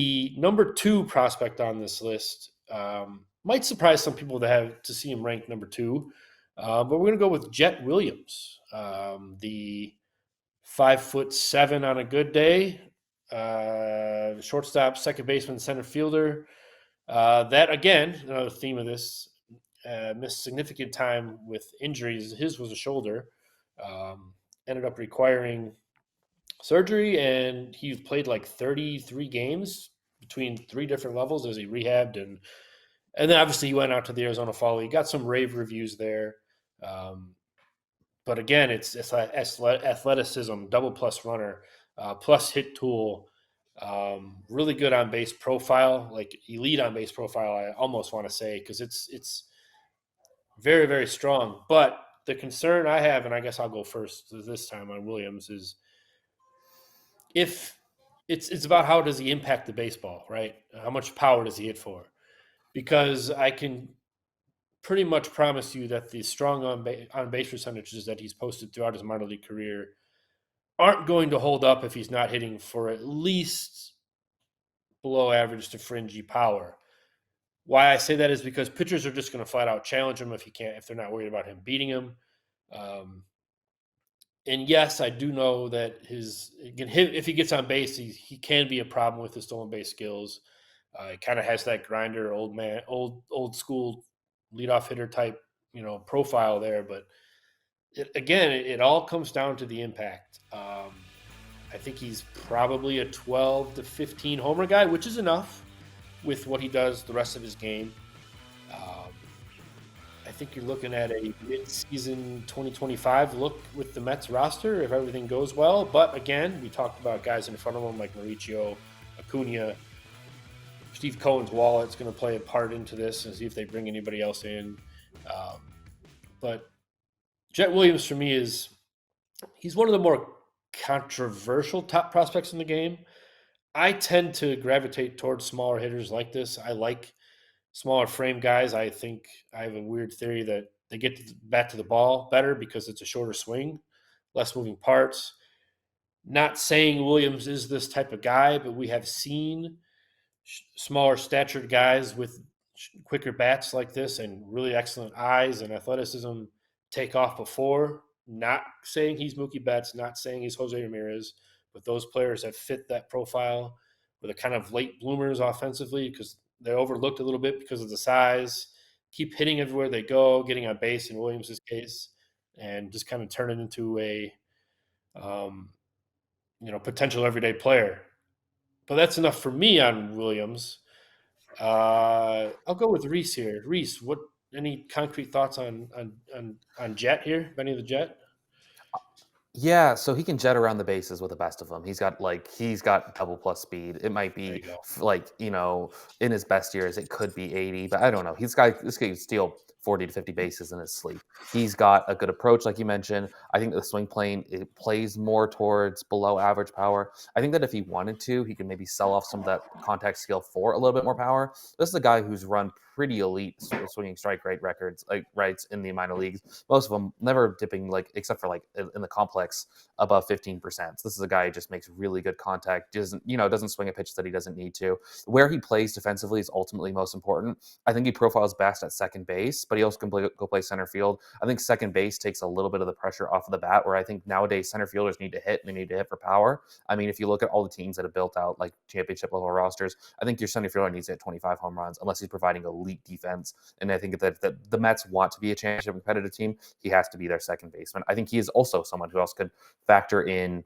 The number 2 prospect on this list might surprise some people to see him ranked number 2, but we're going to go with Jett Williams, the 5'7" on a good day, shortstop, second baseman, center fielder. That again, another theme of this, missed significant time with injuries. His was a shoulder. Ended up requiring surgery, and he played like 33 games between 3 different levels as he rehabbed, and then obviously he went out to the Arizona Fall. He got some rave reviews there. But again, it's athleticism, double plus runner, plus hit tool, really good on base profile, like elite on base profile. I almost want to say, because it's very, very strong. But the concern I have, and I guess I'll go first this time on Williams, is if it's about how does he impact the baseball, right? How much power does he hit for? Because I can pretty much promise you that the strong on base percentages that he's posted throughout his minor league career aren't going to hold up if he's not hitting for at least below average to fringy power. Why I say that is because pitchers are just going to flat out challenge him if they're not worried about him beating him. And yes, I do know that if he gets on base, he can be a problem with his stolen base skills. He kind of has that grinder, old school leadoff hitter type, profile there. But it all comes down to the impact. I think he's probably a 12 to 15 homer guy, which is enough with what he does the rest of his game. I think you're looking at a mid-season 2025 look with the Mets roster if everything goes well. But again, we talked about guys in front of him like Mauricio, Acuna, Steve Cohen's wallet's going to play a part into this and see if they bring anybody else in. But Jett Williams for me he's one of the more controversial top prospects in the game. I tend to gravitate towards smaller hitters like this. I like smaller frame guys. I think I have a weird theory that they get back to the ball better because it's a shorter swing, less moving parts. Not saying Williams is this type of guy, but we have seen smaller statured guys with quicker bats like this and really excellent eyes and athleticism take off before. Not saying he's Mookie Betts, not saying he's Jose Ramirez, but those players have fit that profile with a kind of late bloomers offensively because they're overlooked a little bit because of the size, keep hitting everywhere they go, getting on base in Williams' case, and just kind of turn it into a potential everyday player. But that's enough for me on Williams. I'll go with Reese here. Reese, any concrete thoughts on Jett here? Benny the Jet? Yeah, so he can jet around the bases with the best of them. He's got double plus speed. It might be in his best years, it could be 80, but I don't know. This guy can steal 40 to 50 bases in his sleep. He's got a good approach, like you mentioned. I think the swing plane, it plays more towards below average power. I think that if he wanted to, he could maybe sell off some of that contact skill for a little bit more power. This is a guy who's run pretty elite swinging strike rate records, rights in the minor leagues. Most of them never dipping, except for in the complex, above 15%. So this is a guy who just makes really good contact. Doesn't swing a pitch that he doesn't need to. Where he plays defensively is ultimately most important. I think he profiles best at second base, but he also can go play center field. I think second base takes a little bit of the pressure off of the bat, where I think nowadays center fielders need to hit, and they need to hit for power. I mean, if you look at all the teams that have built out championship level rosters, I think your center fielder needs to hit 25 home runs unless he's providing elite defense. And I think that the Mets want to be a championship competitive team. He has to be their second baseman. I think he is also someone who else could factor in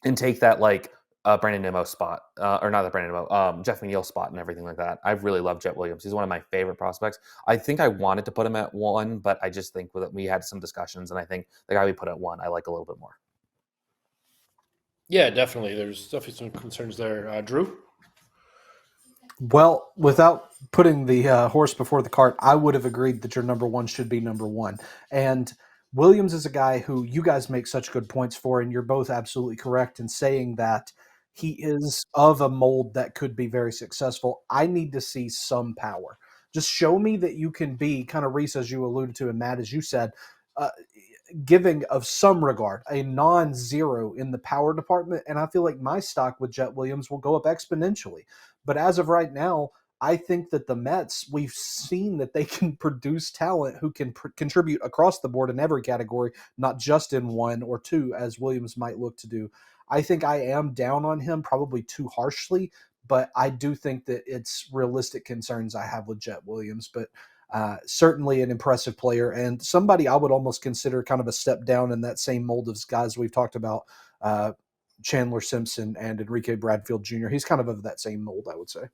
and take that Brandon Nimmo spot, or not the Brandon Nimmo, Jeff McNeil spot and everything like that. I really love Jett Williams. He's one of my favorite prospects. I think I wanted to put him at 1, but I just think that we had some discussions, and I think the guy we put at 1, I like a little bit more. Yeah, definitely. There's definitely some concerns there. Drew? Well, without putting the horse before the cart, I would have agreed that your number 1 should be number 1. And Williams is a guy who you guys make such good points for, and you're both absolutely correct in saying that he is of a mold that could be very successful. I need to see some power. Just show me that you can be, kind of Reese, as you alluded to, and Matt, as you said, giving of some regard a non-zero in the power department, and I feel like my stock with Jett Williams will go up exponentially. But as of right now, I think that the Mets, we've seen that they can produce talent who can contribute across the board in every category, not just in one or two, as Williams might look to do. I think I am down on him probably too harshly, but I do think that it's realistic concerns I have with Jett Williams. But certainly an impressive player and somebody I would almost consider kind of a step down in that same mold of guys we've talked about, Chandler Simpson and Enrique Bradfield Jr. He's kind of that same mold, I would say.